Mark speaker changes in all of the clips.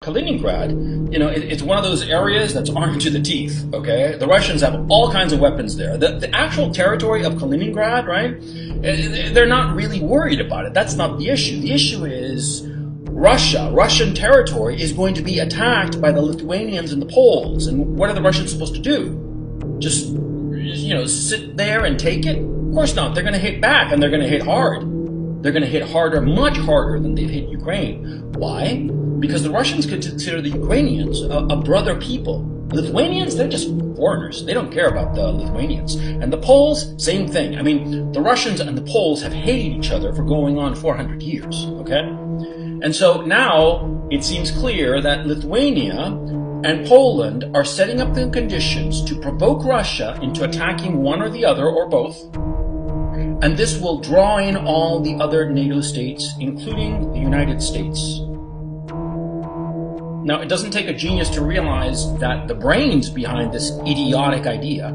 Speaker 1: Kaliningrad, it's one of those areas that's armed to the teeth, okay? The Russians have all kinds of weapons there. The actual territory of Kaliningrad, right? They're not really worried about it. That's not the issue. The issue is Russian territory is going to be attacked by the Lithuanians and the Poles. And what are the Russians supposed to do? Just, sit there and take it? Of course not. They're going to hit back, and they're going to hit hard. They're going to hit harder, much harder than they've hit Ukraine. Why? Because the Russians consider the Ukrainians a brother people. Lithuanians, they're just foreigners. They don't care about the Lithuanians. And the Poles, same thing. I mean, the Russians and the Poles have hated each other for going on 400 years, okay? And so now it seems clear that Lithuania and Poland are setting up the conditions to provoke Russia into attacking one or the other or both. And this will draw in all the other NATO states, including the United States. Now, it doesn't take a genius to realize that the brains behind this idiotic idea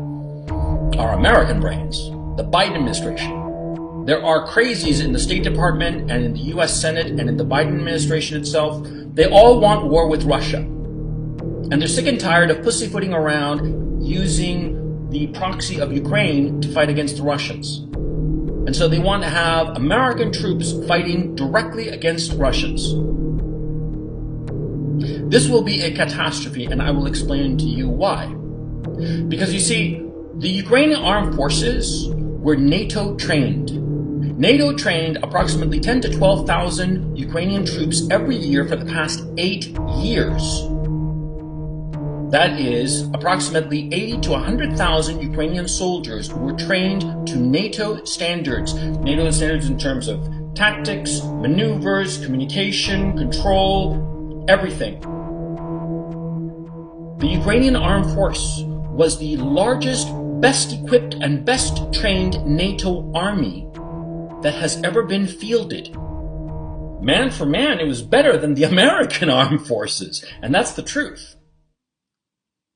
Speaker 1: are American brains, the Biden administration. There are crazies in the State Department and in the US Senate and in the Biden administration itself. They all want war with Russia. And they're sick and tired of pussyfooting around using the proxy of Ukraine to fight against the Russians. And so they want to have American troops fighting directly against Russians. This will be a catastrophe, and I will explain to you why. Because you see, the Ukrainian armed forces were NATO trained. NATO trained approximately 10 to 12,000 Ukrainian troops every year for the past 8 years. That is approximately 80 to 100,000 Ukrainian soldiers who were trained to NATO standards. NATO standards in terms of tactics, maneuvers, communication, control, everything. The Ukrainian armed force was the largest, best equipped, and best trained NATO army that has ever been fielded. Man for man, it was better than the American armed forces, and that's the truth.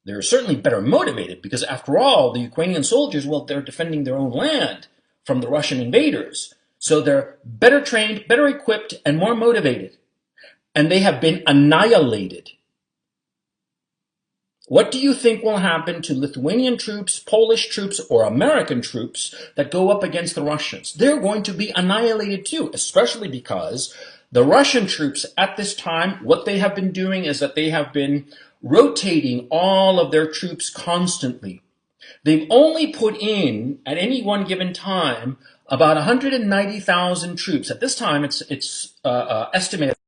Speaker 1: They're certainly better motivated because, after all, the Ukrainian soldiers, well, they're defending their own land from the Russian invaders. So they're better trained, better equipped, and more motivated. And they have been annihilated. What do you think will happen to Lithuanian troops, Polish troops, or American troops that go up against the Russians? They're going to be annihilated too, especially because the Russian troops at this time, what they have been doing is that they have been rotating all of their troops constantly. They've only put in, at any one given time, about 190,000 troops. At this time, it's estimated